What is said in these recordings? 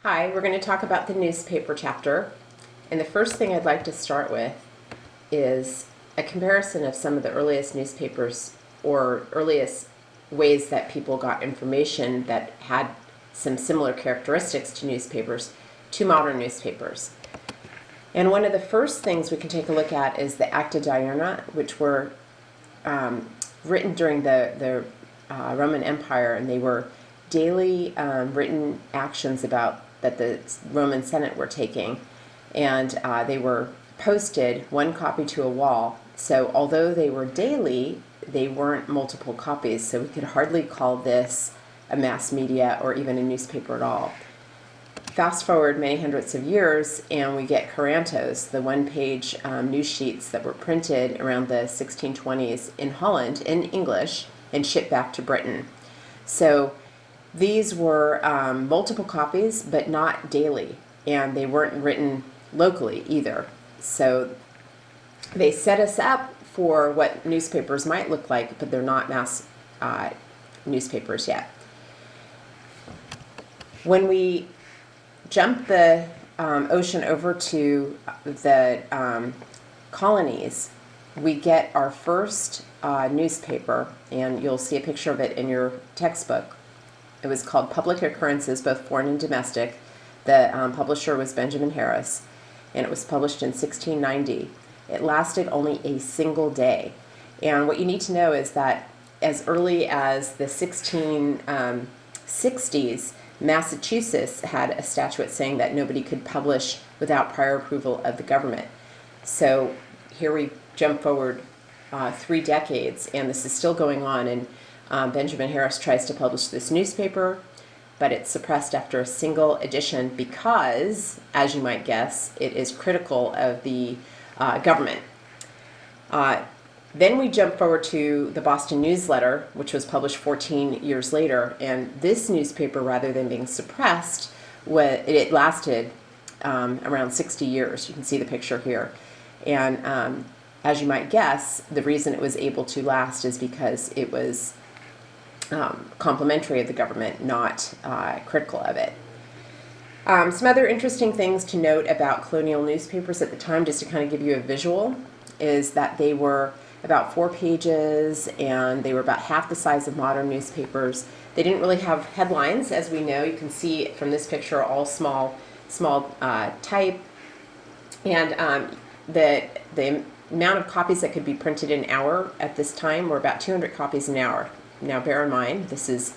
Hi, we're going to talk about the newspaper chapter, and the first thing I'd like to start with is a comparison of some of the earliest newspapers or earliest ways that people got information that had some similar characteristics to newspapers to modern newspapers. And one of the first things we can take a look at is the Acta Diurna, which were written during the Roman Empire, and they were daily written actions that the Roman Senate were taking, and they were posted one copy to a wall. So although they were daily, they weren't multiple copies, so we could hardly call this a mass media or even a newspaper at all. Fast forward many hundreds of years, and we get Corantos, the one-page news sheets that were printed around the 1620s in Holland in English and shipped back to Britain. So these were multiple copies, but not daily, and they weren't written locally either. So they set us up for what newspapers might look like, but they're not mass newspapers yet. When we jump the ocean over to the colonies, we get our first newspaper, and you'll see a picture of it in your textbook. It was called Public Occurrences, both foreign and domestic. The publisher was Benjamin Harris, and it was published in 1690. It lasted only a single day. And what you need to know is that as early as the 1660s, Massachusetts had a statute saying that nobody could publish without prior approval of the government. So here we jump forward 3 decades, and this is still going on, and Benjamin Harris tries to publish this newspaper, but it's suppressed after a single edition because, as you might guess, it is critical of the government. Then we jump forward to the Boston Newsletter, which was published 14 years later, and this newspaper, rather than being suppressed, it lasted around 60 years. You can see the picture here. And as you might guess, the reason it was able to last is because it was complimentary of the government, not critical of it. Some other interesting things to note about colonial newspapers at the time, just to kind of give you a visual, is that they were about 4 pages, and they were about half the size of modern newspapers. They didn't really have headlines, as we know. You can see from this picture, all small type, and the amount of copies that could be printed an hour at this time were about 200 copies an hour. Now, bear in mind, this is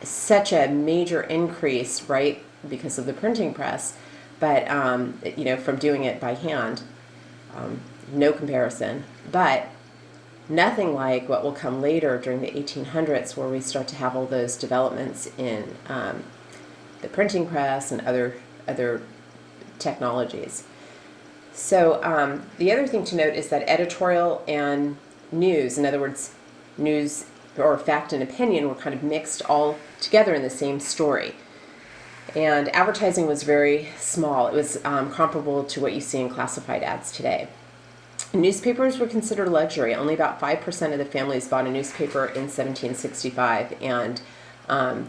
such a major increase, right, because of the printing press, but from doing it by hand, no comparison. But nothing like what will come later during the 1800s, where we start to have all those developments in the printing press and other technologies. So the other thing to note is that editorial and news, in other words, news or fact and opinion, were kind of mixed all together in the same story. And advertising was very small. It was comparable to what you see in classified ads today. Newspapers were considered a luxury. Only about 5% of the families bought a newspaper in 1765, and a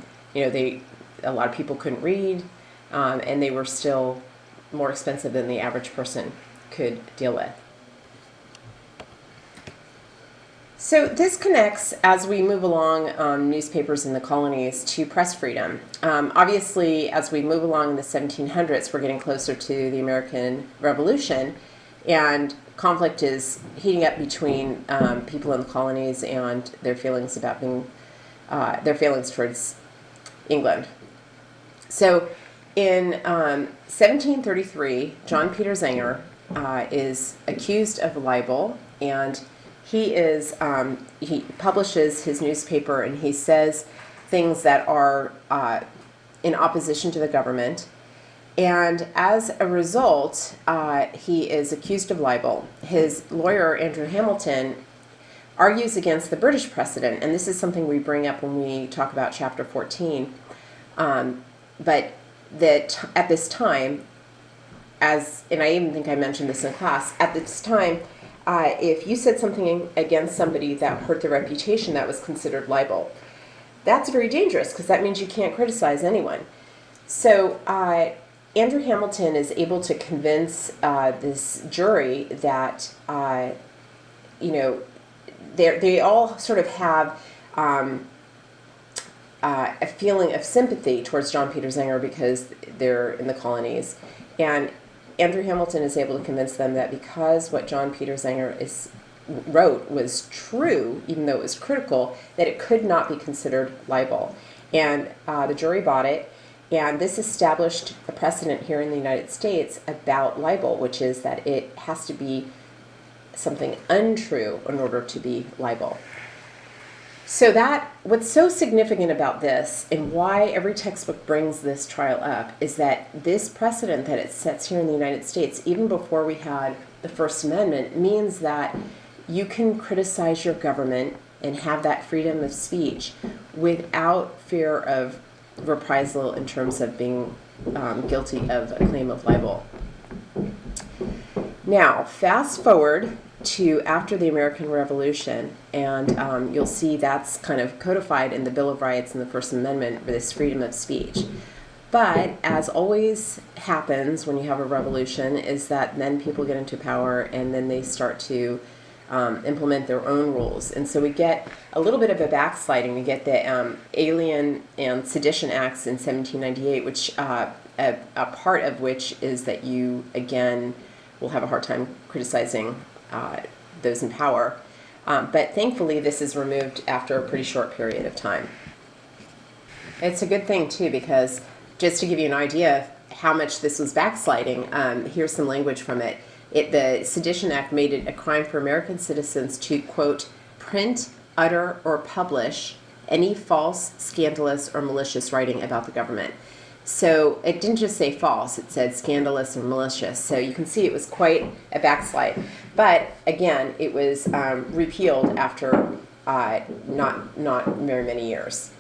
lot of people couldn't read, and they were still more expensive than the average person could deal with. So this connects, as we move along newspapers in the colonies, to press freedom. Obviously, as we move along in the 1700s, we're getting closer to the American Revolution, and conflict is heating up between people in the colonies and their feelings about their feelings towards England. So in 1733, John Peter Zenger is accused of libel, and he publishes his newspaper, and he says things that are in opposition to the government. And as a result, he is accused of libel. His lawyer, Andrew Hamilton, argues against the British precedent, and this is something we bring up when we talk about Chapter 14. But that at this time, and I even think I mentioned this in class, at this time, if you said something against somebody that hurt their reputation, that was considered libel. That's very dangerous, because that means you can't criticize anyone. So Andrew Hamilton is able to convince this jury that, they all sort of have a feeling of sympathy towards John Peter Zenger because they're in the colonies. And Andrew Hamilton is able to convince them that because what John Peter Zenger wrote was true, even though it was critical, that it could not be considered libel. And the jury bought it. And this established a precedent here in the United States about libel, which is that it has to be something untrue in order to be libel. So what's so significant about this and why every textbook brings this trial up is that this precedent that it sets here in the United States, even before we had the First Amendment, means that you can criticize your government and have that freedom of speech without fear of reprisal in terms of being guilty of a claim of libel. Now, fast forward to after the American Revolution, and you'll see that's kind of codified in the Bill of Rights and the First Amendment for this freedom of speech. But as always happens when you have a revolution, is that then people get into power and then they start to implement their own rules. And so we get a little bit of a backsliding. We get the Alien and Sedition Acts in 1798, which a part of which is that you, again, will have a hard time criticizing those in power. But thankfully, this is removed after a pretty short period of time. It's a good thing, too, because just to give you an idea of how much this was backsliding, here's some language from it. The Sedition Act made it a crime for American citizens to, quote, print, utter, or publish any false, scandalous, or malicious writing about the government. So it didn't just say false, it said scandalous or malicious. So you can see it was quite a backslide. But again, it was repealed after not very many years.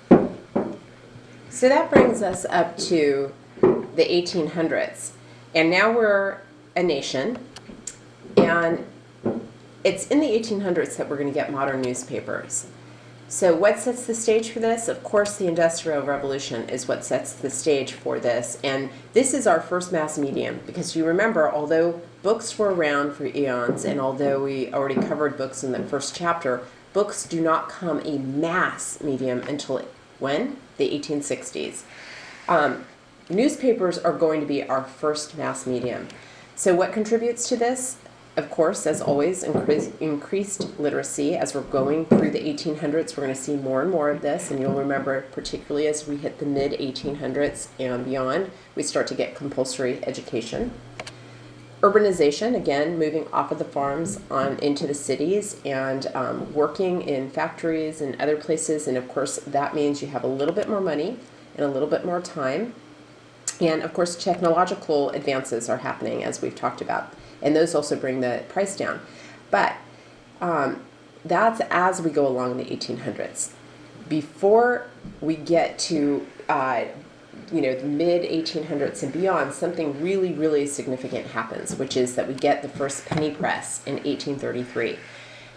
So that brings us up to the 1800s. And now we're a nation. And it's in the 1800s that we're going to get modern newspapers. So what sets the stage for this? Of course, the Industrial Revolution is what sets the stage for this. And this is our first mass medium, because you remember, although books were around for eons, and although we already covered books in the first chapter, books do not come a mass medium until when? The 1860s. Newspapers are going to be our first mass medium. So what contributes to this? Of course, as always, increased literacy. As we're going through the 1800s, we're going to see more and more of this, and you'll remember, particularly as we hit the mid-1800s and beyond, we start to get compulsory education. Urbanization, again, moving off of the farms on into the cities and working in factories and other places, and of course, that means you have a little bit more money and a little bit more time. And of course, technological advances are happening, as we've talked about. And those also bring the price down. But that's as we go along in the 1800s. Before we get to the mid-1800s and beyond, something really, really significant happens, which is that we get the first penny press in 1833.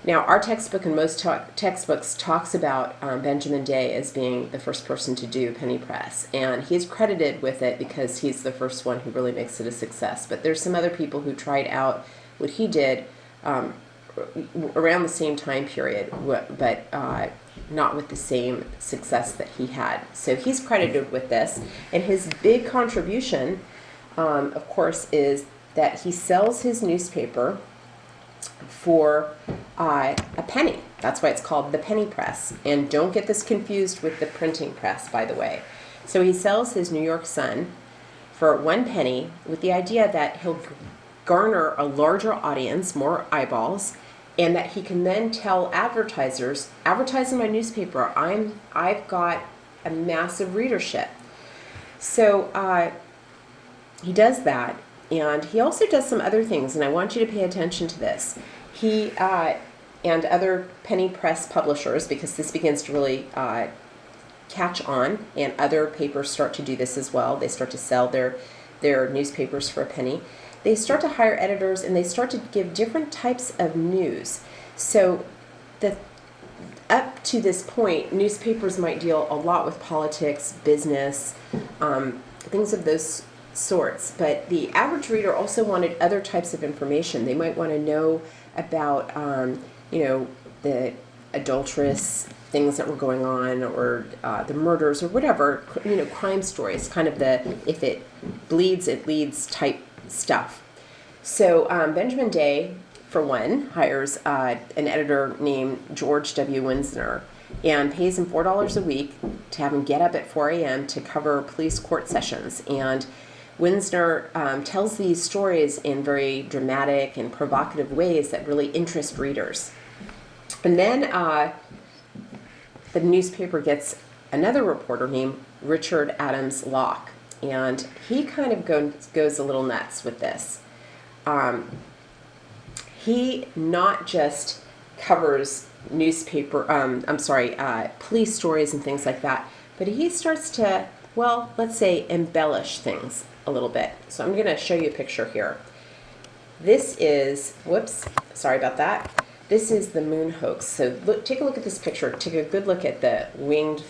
Now, our textbook and most textbooks talks about Benjamin Day as being the first person to do penny press, and he's credited with it because he's the first one who really makes it a success. But there's some other people who tried out what he did around the same time period, but not with the same success that he had. So he's credited with this, and his big contribution, of course, is that he sells his newspaper for a penny. That's why it's called the penny press. And don't get this confused with the printing press, by the way. So he sells his New York Sun for 1 penny with the idea that he'll garner a larger audience, more eyeballs, and that he can then tell advertisers, advertise in my newspaper, I've got a massive readership. So he does that. And he also does some other things, and I want you to pay attention to this. He and other penny press publishers, because this begins to really catch on, and other papers start to do this as well. They start to sell their newspapers for a penny. They start to hire editors, and they start to give different types of news. So up to this point, newspapers might deal a lot with politics, business, things of those sorts. But the average reader also wanted other types of information. They might want to know about, the adulterous things that were going on, or the murders, or whatever, crime stories, kind of the if it bleeds, it leads type stuff. So Benjamin Day, for one, hires an editor named George W. Winsner and pays him $4 a week to have him get up at 4 a.m. to cover police court sessions. And Winsner tells these stories in very dramatic and provocative ways that really interest readers. And then the newspaper gets another reporter named Richard Adams Locke, and he kind of goes a little nuts with this. He not just covers police stories and things like that, but he starts to, let's say, embellish things a little bit. So I'm going to show you a picture here. This is, sorry about that. This is the moon hoax. So take a look at this picture. Take a good look at the winged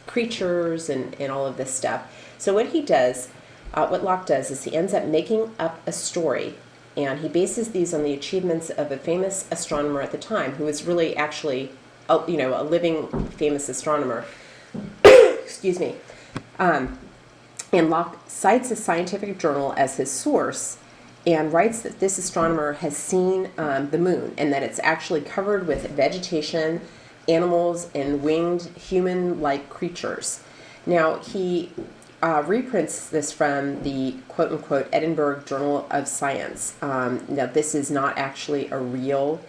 creatures and all of this stuff. So what he does, what Locke does, is he ends up making up a story, and he bases these on the achievements of a famous astronomer at the time, who was really actually, a living famous astronomer. Excuse me. And Locke cites a scientific journal as his source, and writes that this astronomer has seen the moon, and that it's actually covered with vegetation, animals, and winged human-like creatures. Now, he reprints this from the quote-unquote Edinburgh Journal of Science. Now, this is not actually a real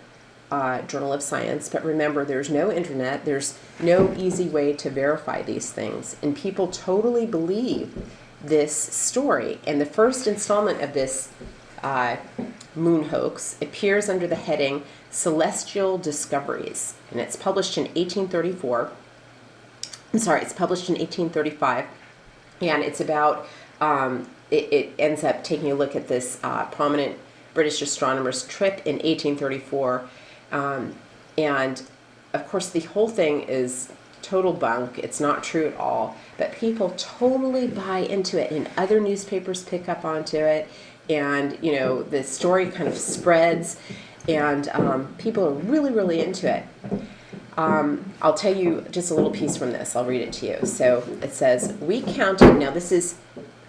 journal of science, but remember, there's no internet, there's no easy way to verify these things, and people totally believe this story. And the first installment of this moon hoax appears under the heading Celestial Discoveries, and it's published in 1834. It's published in 1835, and it's about, it ends up taking a look at this prominent British astronomer's trip in 1834, and of course the whole thing is total bunk. It's not true at all, but people totally buy into it, and other newspapers pick up onto it, and the story kind of spreads, and people are really, really into it. I'll tell you just a little piece from this. I'll read it to you. So it says, we counted, now this is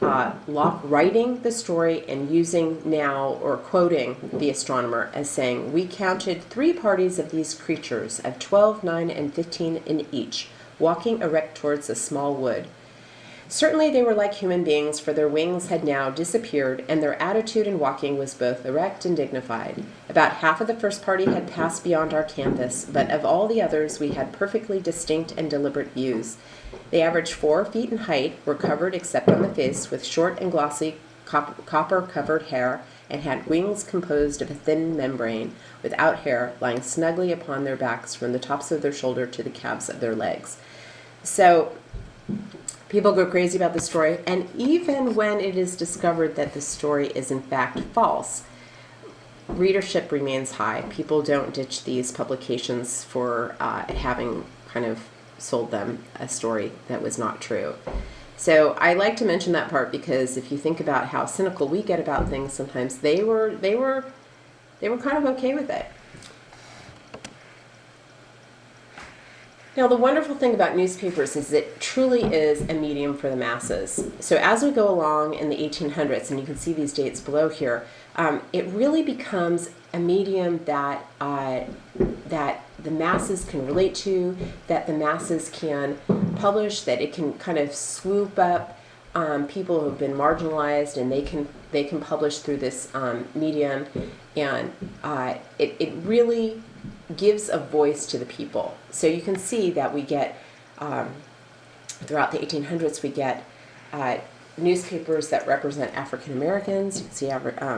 Locke writing the story and using now, or quoting the astronomer as saying, we counted 3 parties of these creatures of 12, 9, and 15 in each, walking erect towards a small wood. Certainly they were like human beings, for their wings had now disappeared, and their attitude in walking was both erect and dignified. About half of the first party had passed beyond our canvas, but of all the others we had perfectly distinct and deliberate views. They averaged 4 feet in height, were covered except on the face with short and glossy copper-covered hair, and had wings composed of a thin membrane, without hair, lying snugly upon their backs from the tops of their shoulder to the calves of their legs. So people go crazy about the story, and even when it is discovered that the story is in fact false, readership remains high. People don't ditch these publications for having kind of sold them a story that was not true. So I like to mention that part, because if you think about how cynical we get about things, sometimes they were kind of okay with it. Now, the wonderful thing about newspapers is it truly is a medium for the masses. So as we go along in the 1800s, and you can see these dates below here, it really becomes a medium that that the masses can relate to, that the masses can publish, that it can kind of swoop up people who have been marginalized, and they can publish through this medium, and it really gives a voice to the people. So you can see that we get, throughout the 1800s, we get newspapers that represent African Americans. You can see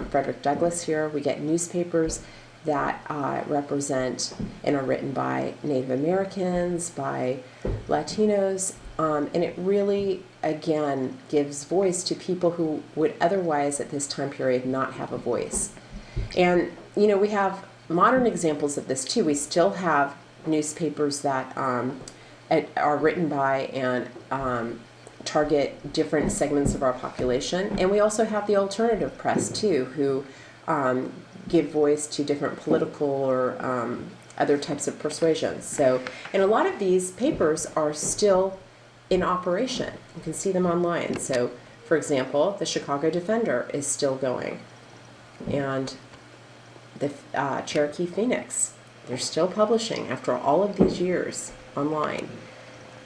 Frederick Douglass here. We get newspapers that represent and are written by Native Americans, by Latinos, and it really, again, gives voice to people who would otherwise at this time period not have a voice. And, we have modern examples of this too. We still have newspapers that are written by and target different segments of our population. And we also have the alternative press too, who give voice to different political or other types of persuasions. So, and a lot of these papers are still in operation. You can see them online. So, for example, the Chicago Defender is still going, and the Cherokee Phoenix, they're still publishing after all of these years online.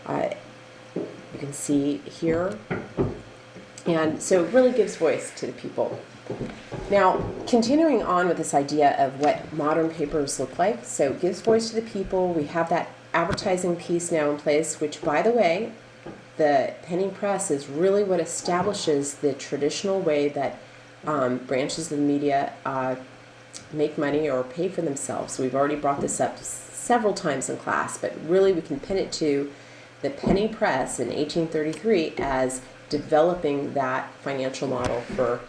You can see here, and so it really gives voice to the people. Now, continuing on with this idea of what modern papers look like, so it gives voice to the people. We have that advertising piece now in place, which, by the way, the penny press is really what establishes the traditional way that branches of the media make money or pay for themselves. We've already brought this up several times in class, but really we can pin it to the penny press in 1833 as developing that financial model for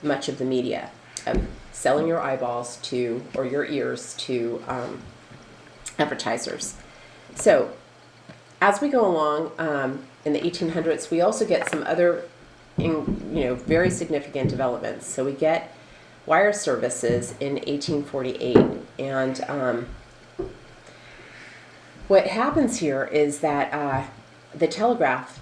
much of the media, of selling your eyeballs to, or your ears to, advertisers. So as we go along in the 1800s, we also get some other very significant developments. So we get wire services in 1848, and what happens here is that the telegraph,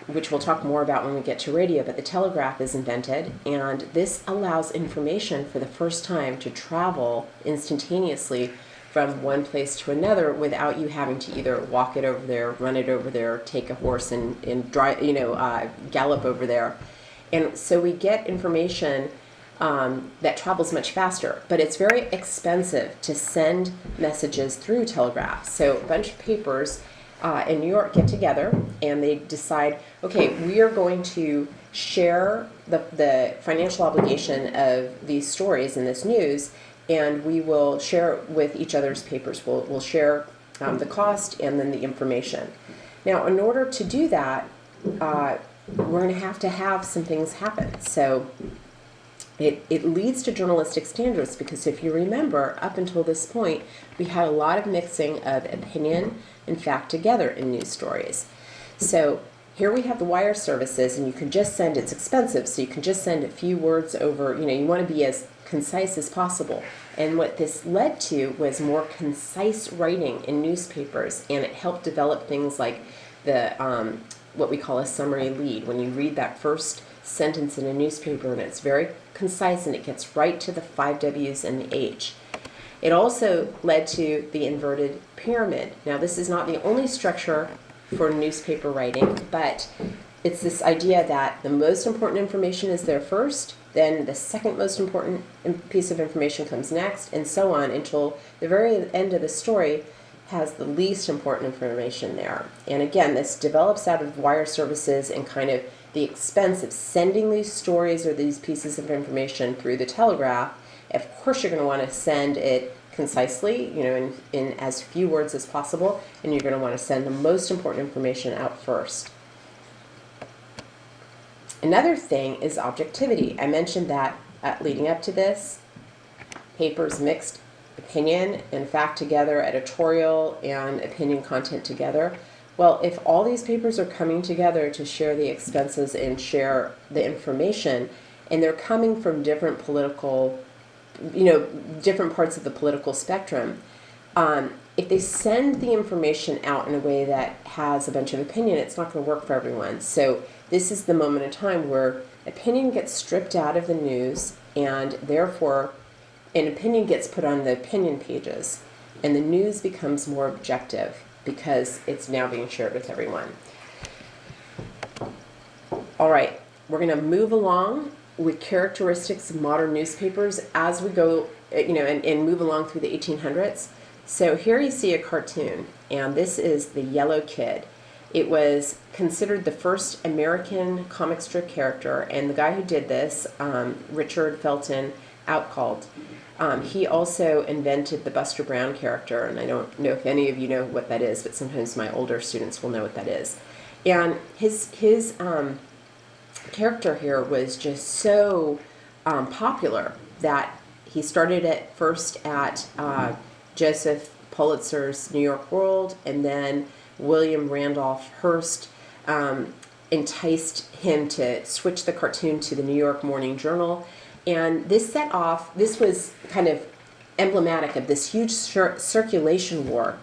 which we'll talk more about when we get to radio, but the telegraph is invented, and this allows information for the first time to travel instantaneously from one place to another without you having to either walk it over there, run it over there, take a horse and drive, gallop over there. And so we get information that travels much faster, but it's very expensive to send messages through telegraph. So a bunch of papers in New York get together and they decide, okay, we are going to share the financial obligation of these stories and this news, and we will share it with each other's papers. We'll share the cost and then the information. Now, in order to do that, we're going to have some things happen. So it leads to journalistic standards, because if you remember, up until this point, we had a lot of mixing of opinion and fact together in news stories. So here we have the wire services, and you can just send, it's expensive, so you can just send a few words over, you want to be as concise as possible. And what this led to was more concise writing in newspapers, and it helped develop things like the what we call a summary lead. When you read that first sentence in a newspaper and it's very concise and it gets right to the 5 W's and the H. It also led to the inverted pyramid. Now, this is not the only structure for newspaper writing, but it's this idea that the most important information is there first, then the second most important piece of information comes next, and so on until the very end of the story has the least important information there. And again, this develops out of wire services and kind of the expense of sending these stories or these pieces of information through the telegraph. Of course, you're going to want to send it concisely, in as few words as possible, and you're going to want to send the most important information out first. Another thing is objectivity. I mentioned that leading up to this, papers mixed opinion and fact together, editorial and opinion content together. Well, if all these papers are coming together to share the expenses and share the information, and they're coming from different political, different parts of the political spectrum, if they send the information out in a way that has a bunch of opinion, it's not going to work for everyone. So this is the moment in time where opinion gets stripped out of the news, and therefore an opinion gets put on the opinion pages, and the news becomes more objective because it's now being shared with everyone. All right, we're going to move along with characteristics of modern newspapers as we go, and move along through the 1800s. So here you see a cartoon, and this is the Yellow Kid. It was considered the first American comic strip character, and the guy who did this, Richard Felton Outcalled, he also invented the Buster Brown character, and I don't know if any of you know what that is, but sometimes my older students will know what that is. And his character here was just so popular that he started it first at Joseph Pulitzer's New York World, and then William Randolph Hearst enticed him to switch the cartoon to the New York Morning Journal. And this was kind of emblematic of this huge circulation war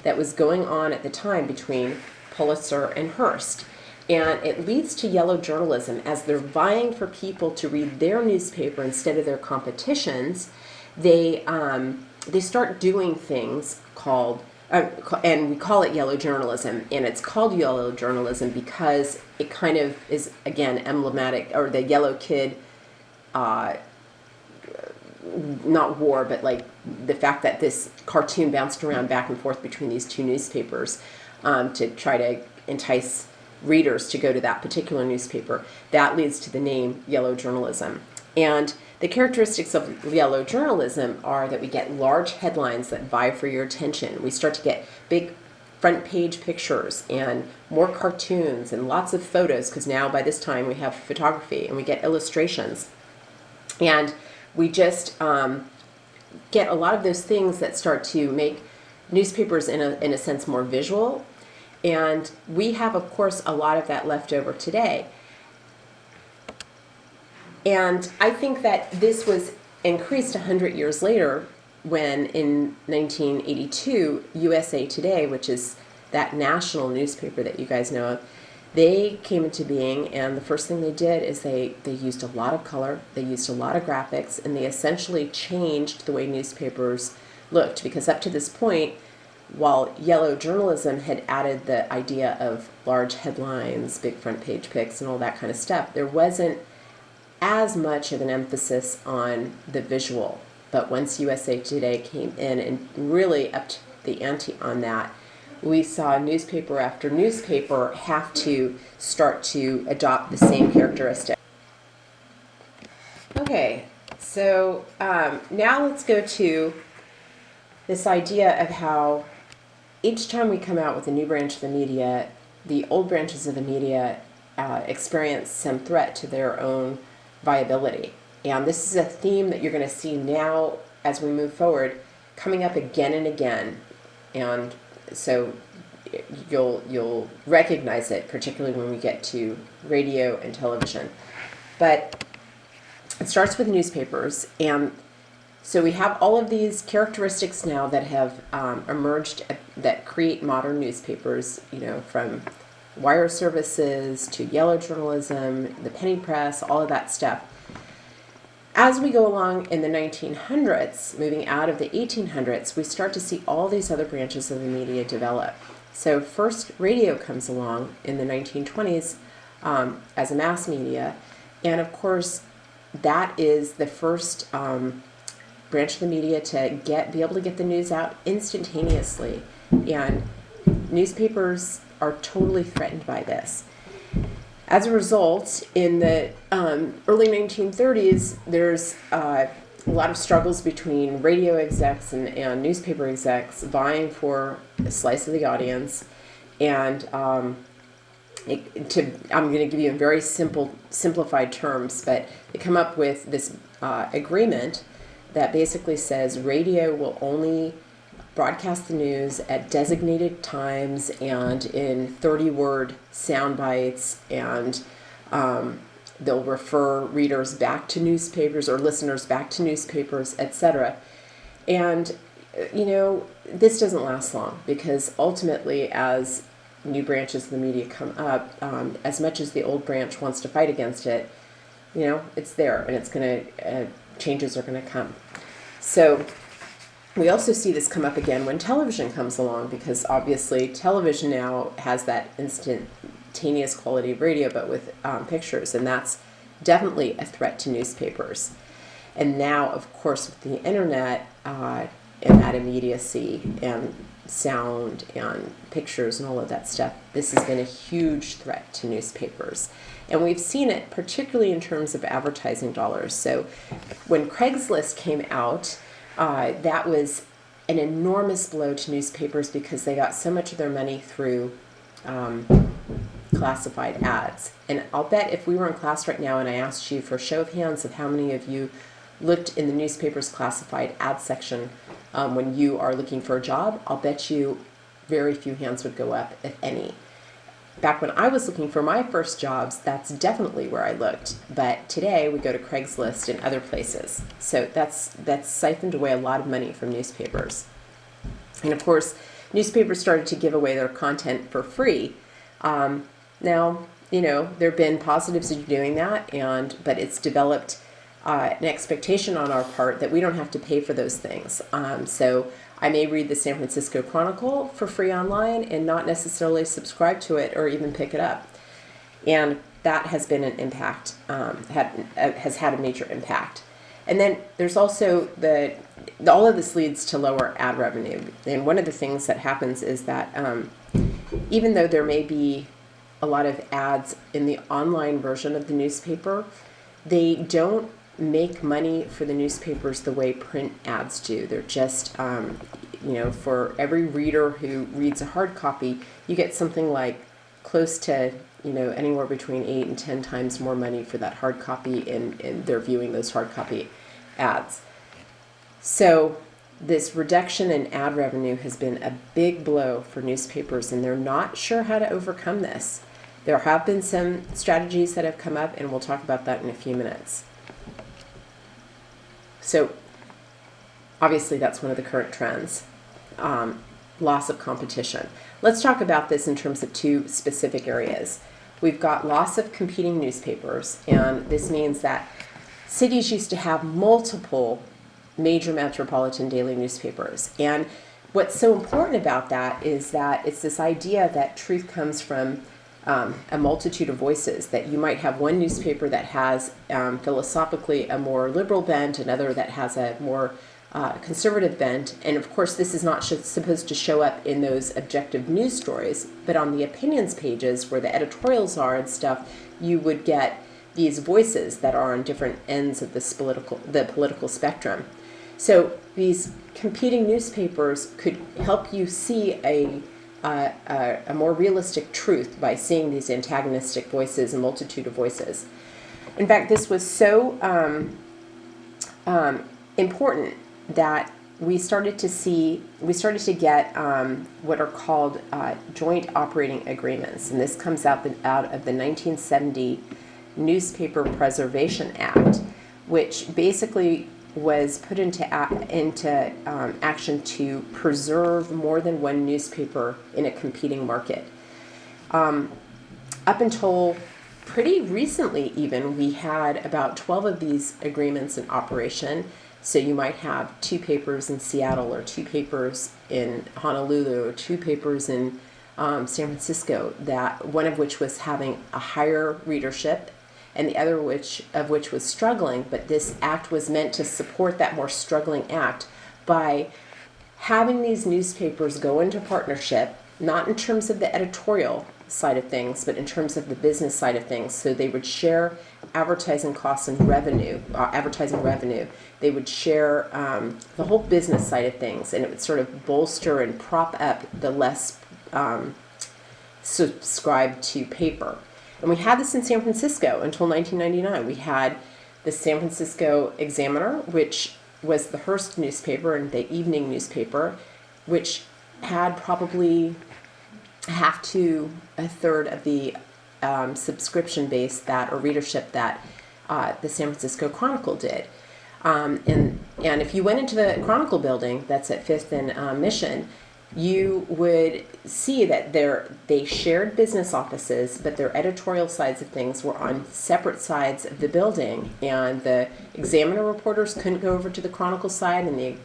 that was going on at the time between Pulitzer and Hearst. And it leads to yellow journalism. As they're vying for people to read their newspaper instead of their competitions, they start doing things called, and we call it yellow journalism, and it's called yellow journalism because it kind of is, again, emblematic, or the yellow kid, not war, but like the fact that this cartoon bounced around back and forth between these two newspapers to try to entice readers to go to that particular newspaper. That leads to the name yellow journalism. And the characteristics of yellow journalism are that we get large headlines that vie for your attention. We start to get big front page pictures and more cartoons and lots of photos, because now by this time we have photography, and we get illustrations. And we just get a lot of those things that start to make newspapers in a sense more visual. And we have, of course, a lot of that left over today. And I think that this was increased 100 years later when, in 1982, USA Today, which is that national newspaper that you guys know of, they came into being, and the first thing they did is they used a lot of color, they used a lot of graphics, and they essentially changed the way newspapers looked. Because up to this point, while yellow journalism had added the idea of large headlines, big front page pics, and all that kind of stuff, there wasn't as much of an emphasis on the visual. But once USA Today came in and really upped the ante on that, we saw newspaper after newspaper have to start to adopt the same characteristic. Okay, so now let's go to this idea of how each time we come out with a new branch of the media, the old branches of the media experience some threat to their own viability. And this is a theme that you're going to see now as we move forward, coming up again and again. And so you'll recognize it, particularly when we get to radio and television. But it starts with newspapers, and so we have all of these characteristics now that have emerged that create modern newspapers, from wire services to yellow journalism, the penny press, all of that stuff. As we go along in the 1900s, moving out of the 1800s, we start to see all these other branches of the media develop. So first, radio comes along in the 1920s as a mass media, and of course, that is the first branch of the media to be able to get the news out instantaneously, and newspapers are totally threatened by this. As a result, in the early 1930s, there's a lot of struggles between radio execs and newspaper execs vying for a slice of the audience. And I'm going to give you in very simplified terms, but they come up with this agreement that basically says radio will only broadcast the news at designated times and in 30-word sound bites, and they'll refer readers back to newspapers or listeners back to newspapers, etc. And, this doesn't last long, because ultimately, as new branches of the media come up, as much as the old branch wants to fight against it, it's there, and it's going to, changes are going to come. So we also see this come up again when television comes along, because obviously television now has that instantaneous quality of radio, but with pictures, and that's definitely a threat to newspapers. And now, of course, with the internet and that immediacy and sound and pictures and all of that stuff, this has been a huge threat to newspapers. And we've seen it particularly in terms of advertising dollars. So when Craigslist came out, that was an enormous blow to newspapers, because they got so much of their money through classified ads. And I'll bet if we were in class right now and I asked you for a show of hands of how many of you looked in the newspaper's classified ad section when you are looking for a job, I'll bet you very few hands would go up, if any. back when I was looking for my first jobs, that's definitely where I looked. But today we go to Craigslist and other places. So that's siphoned away a lot of money from newspapers. And of course, newspapers started to give away their content for free. Now, there have been positives in doing that, but it's developed an expectation on our part that we don't have to pay for those things. So I may read the San Francisco Chronicle for free online and not necessarily subscribe to it or even pick it up. And that has been an impact, has had a major impact. And then there's also all of this leads to lower ad revenue. And one of the things that happens is that even though there may be a lot of ads in the online version of the newspaper, they don't make money for the newspapers the way print ads do. They're just, for every reader who reads a hard copy, you get something like close to, anywhere between 8 and 10 times more money for that hard copy, and they're viewing those hard copy ads. So this reduction in ad revenue has been a big blow for newspapers, and they're not sure how to overcome this. There have been some strategies that have come up, and we'll talk about that in a few minutes. So obviously that's one of the current trends, loss of competition. Let's talk about this in terms of two specific areas. We've got loss of competing newspapers, and this means that cities used to have multiple major metropolitan daily newspapers. And what's so important about that is that it's this idea that truth comes from a multitude of voices, that you might have one newspaper that has philosophically a more liberal bent, another that has a more conservative bent. And of course, this is not supposed to show up in those objective news stories, but on the opinions pages where the editorials are and stuff, you would get these voices that are on different ends of the political spectrum. So these competing newspapers could help you see a more realistic truth by seeing these antagonistic voices, a multitude of voices. In fact, this was so important that we started to get what are called joint operating agreements, and this comes out of the 1970 Newspaper Preservation Act, which basically was put into action to preserve more than one newspaper in a competing market. Up until pretty recently even, we had about 12 of these agreements in operation. So you might have 2 papers in Seattle, or 2 papers in Honolulu, or 2 papers in San Francisco, that one of which was having a higher readership and the other of which was struggling. But this act was meant to support that more struggling act by having these newspapers go into partnership, not in terms of the editorial side of things, but in terms of the business side of things. So they would share advertising costs and advertising revenue. They would share the whole business side of things, and it would sort of bolster and prop up the less subscribed to paper. And we had this in San Francisco until 1999. We had the San Francisco Examiner, which was the Hearst newspaper and the evening newspaper, which had probably half to a third of the subscription base or readership that the San Francisco Chronicle did. And if you went into the Chronicle building that's at 5th and Mission, you would see that they shared business offices, but their editorial sides of things were on separate sides of the building, and the Examiner reporters couldn't go over to the Chronicle side, and the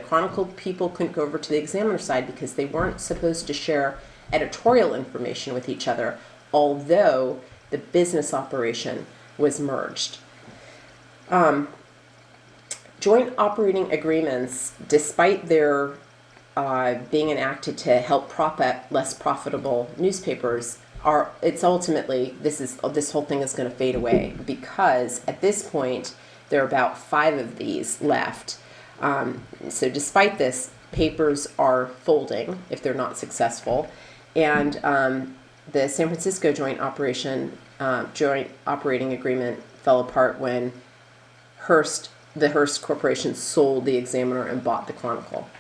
Chronicle people couldn't go over to the Examiner side because they weren't supposed to share editorial information with each other, although the business operation was merged. Joint operating agreements, despite their being enacted to help prop up less profitable newspapers, this whole thing is going to fade away, because at this point there are about 5 of these left. So despite this, papers are folding if they're not successful, and the San Francisco joint operating agreement fell apart when the Hearst Corporation sold the Examiner and bought the Chronicle.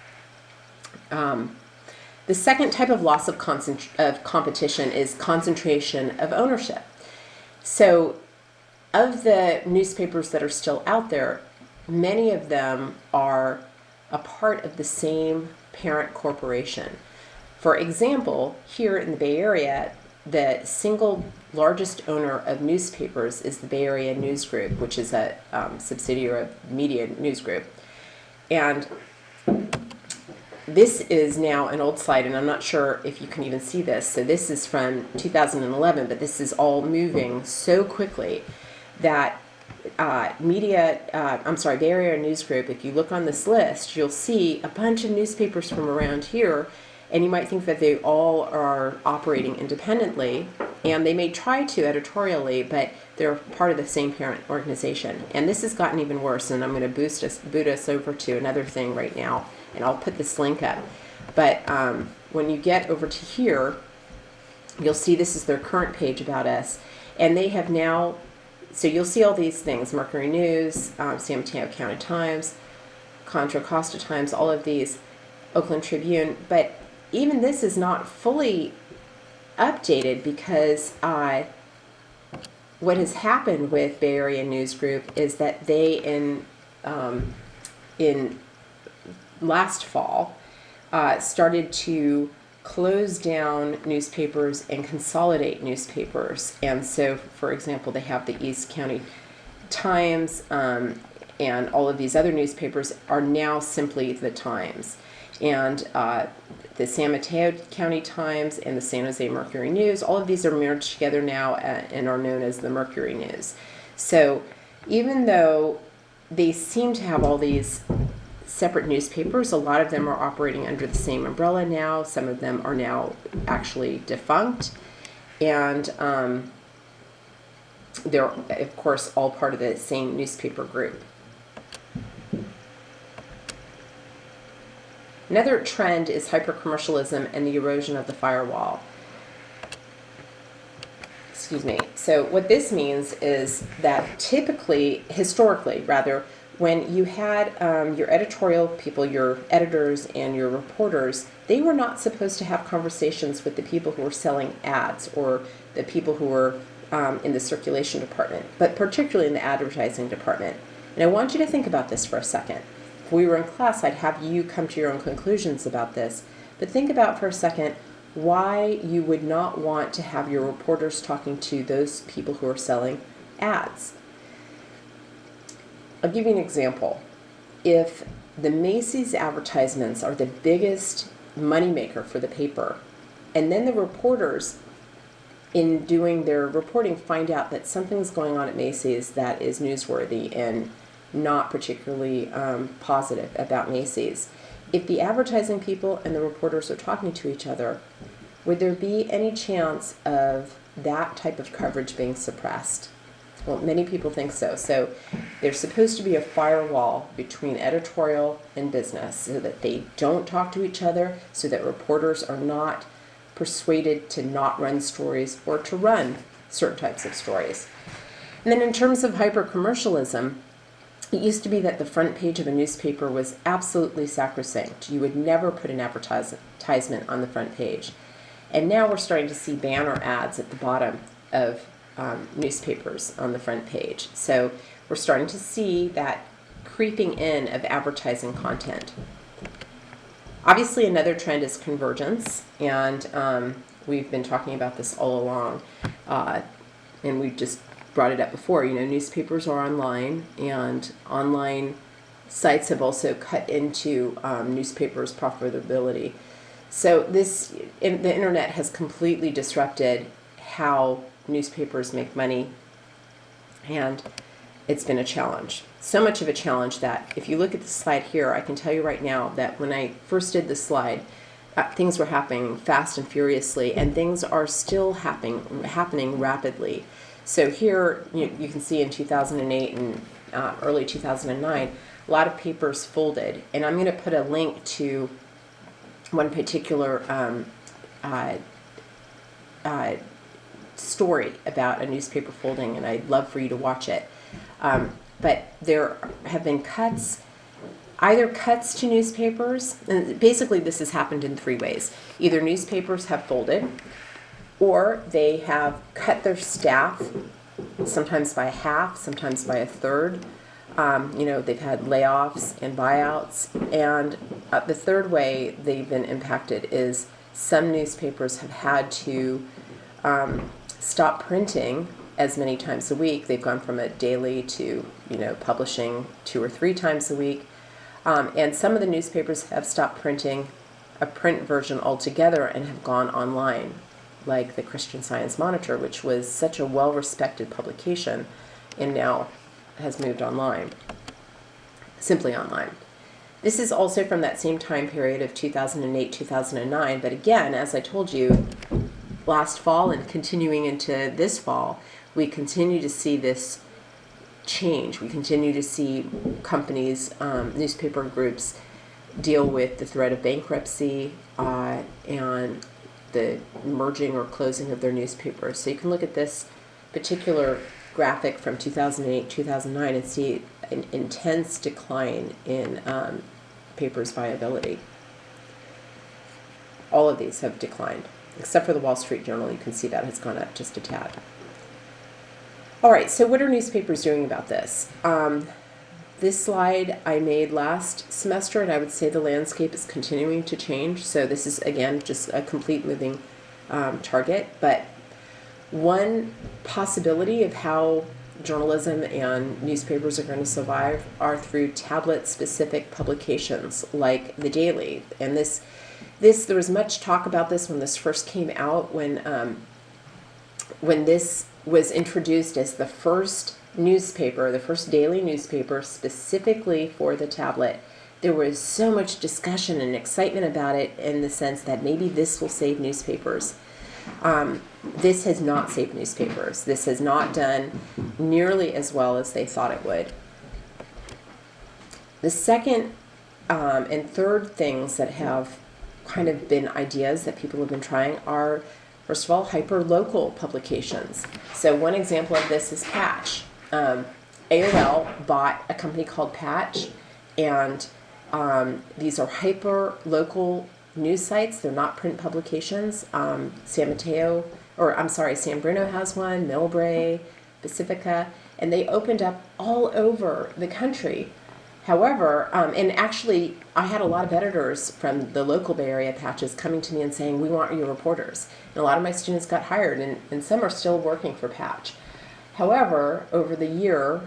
The second type of loss of competition is concentration of ownership. So of the newspapers that are still out there, many of them are a part of the same parent corporation. For example, here in the Bay Area, the single largest owner of newspapers is the Bay Area News Group, which is a subsidiary of Media News Group. And this is now an old slide, and I'm not sure if you can even see this. So this is from 2011, but this is all moving so quickly that Bay Area News Group, if you look on this list, you'll see a bunch of newspapers from around here, and you might think that they all are operating independently, and they may try to editorially, but they're part of the same parent organization. And this has gotten even worse, and I'm going to boot us over to another thing right now, and I'll put this link up. But when you get over to here, you'll see this is their current page about us, and they have now, so you'll see all these things: Mercury News, San Mateo County Times, Contra Costa Times, all of these, Oakland Tribune. But even this is not fully updated, because what has happened with Bay Area News Group is that they in last fall started to close down newspapers and consolidate newspapers. And so, for example, they have the East County Times, and all of these other newspapers are now simply the Times. And the San Mateo County Times and the San Jose Mercury News, all of these are merged together now and are known as the Mercury News. So even though they seem to have all these separate newspapers, a lot of them are operating under the same umbrella now. Some of them are now actually defunct. And they're, of course, all part of the same newspaper group. Another trend is hyper-commercialism and the erosion of the firewall. Excuse me. So what this means is that typically, historically rather, when you had your editorial people, your editors and your reporters, they were not supposed to have conversations with the people who were selling ads or the people who were in the circulation department, but particularly in the advertising department. And I want you to think about this for a second. If we were in class, I'd have you come to your own conclusions about this. But think about for a second why you would not want to have your reporters talking to those people who are selling ads. I'll give you an example. If the Macy's advertisements are the biggest moneymaker for the paper, and then the reporters, in doing their reporting, find out that something's going on at Macy's that is newsworthy and not particularly positive about Macy's. If the advertising people and the reporters are talking to each other, would there be any chance of that type of coverage being suppressed? Well, many people think so. So there's supposed to be a firewall between editorial and business so that they don't talk to each other, so that reporters are not persuaded to not run stories or to run certain types of stories. And then in terms of hyper-commercialism, it used to be that the front page of a newspaper was absolutely sacrosanct. You would never put an advertisement on the front page. And now we're starting to see banner ads at the bottom of newspapers on the front page. So we're starting to see that creeping in of advertising content. Obviously, another trend is convergence, and we've been talking about this all along, and we just brought it up before. You know, newspapers are online, and online sites have also cut into newspapers' profitability. So the internet has completely disrupted how newspapers make money, and it's been a challenge. So much of a challenge that if you look at the slide here, I can tell you right now that when I first did this slide, things were happening fast and furiously, and things are still happening rapidly. So here you can see in 2008 and early 2009, a lot of papers folded, and I'm going to put a link to one particular story about a newspaper folding, and I'd love for you to watch it. But there have been cuts either cuts to newspapers, and basically this has happened in three ways. Either newspapers have folded, or they have cut their staff, sometimes by half, sometimes by a third. They've had layoffs and buyouts. And the third way they've been impacted is some newspapers have had to stop printing as many times a week. They've gone from a daily to, publishing 2 or 3 times a week. And some of the newspapers have stopped printing a print version altogether and have gone online, like the Christian Science Monitor, which was such a well-respected publication and now has moved online, simply online. This is also from that same time period of 2008, 2009, but again, as I told you, last fall and continuing into this fall, we continue to see this change. We continue to see companies, newspaper groups deal with the threat of bankruptcy and the merging or closing of their newspapers. So you can look at this particular graphic from 2008, 2009 and see an intense decline in papers' viability. All of these have declined, except for the Wall Street Journal. You can see that has gone up just a tad. All right, so what are newspapers doing about this? This slide I made last semester, and I would say the landscape is continuing to change. So this is, again, just a complete moving target. But one possibility of how journalism and newspapers are going to survive are through tablet-specific publications like the Daily. And there was much talk about this when this first came out, when this was introduced as the first newspaper, the first daily newspaper specifically for the tablet. There was so much discussion and excitement about it in the sense that maybe this will save newspapers. This has not saved newspapers. This has not done nearly as well as they thought it would. The second and third things that have kind of been ideas that people have been trying are, first of all, hyper-local publications. So one example of this is Patch. AOL bought a company called Patch, and these are hyper-local news sites. They're not print publications. San Bruno has one, Millbrae, Pacifica, and they opened up all over the country. However, and actually, I had a lot of editors from the local Bay Area Patches coming to me and saying, we want your reporters. And a lot of my students got hired, and some are still working for Patch. However, over the year,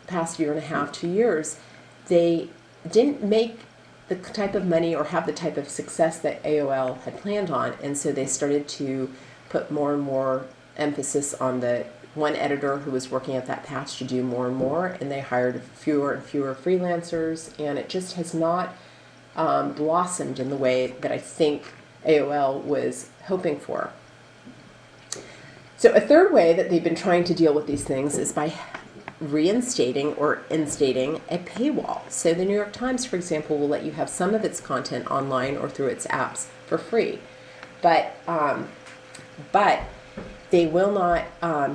past year and a half, 2 years, they didn't make the type of money or have the type of success that AOL had planned on, and so they started to put more and more emphasis on the one editor who was working at that patch to do more and more, and they hired fewer and fewer freelancers, and it just has not blossomed in the way that I think AOL was hoping for. So a third way that they've been trying to deal with these things is by reinstating or instating a paywall. So the New York Times, for example, will let you have some of its content online or through its apps for free, but they will not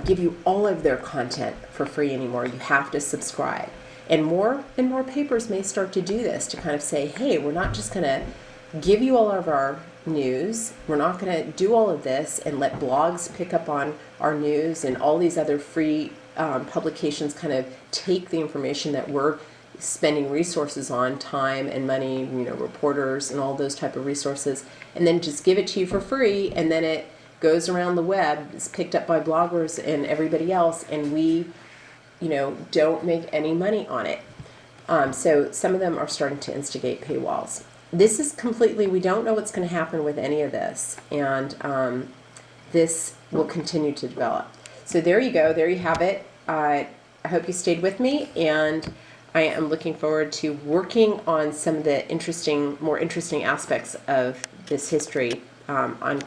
give you all of their content for free anymore. You have to subscribe. And more papers may start to do this, to kind of say, hey, we're not just going to give you all of our news. We're not going to do all of this and let blogs pick up on our news and all these other free publications kind of take the information that we're spending resources on, time and money, reporters and all those type of resources, and then just give it to you for free, and then it goes around the web, it's picked up by bloggers and everybody else, and we, don't make any money on it. So some of them are starting to instigate paywalls. This is completely, we don't know what's going to happen with any of this, and this will continue to develop. So there you go, there you have it. I hope you stayed with me, and I am looking forward to working on some of the more interesting aspects of this history on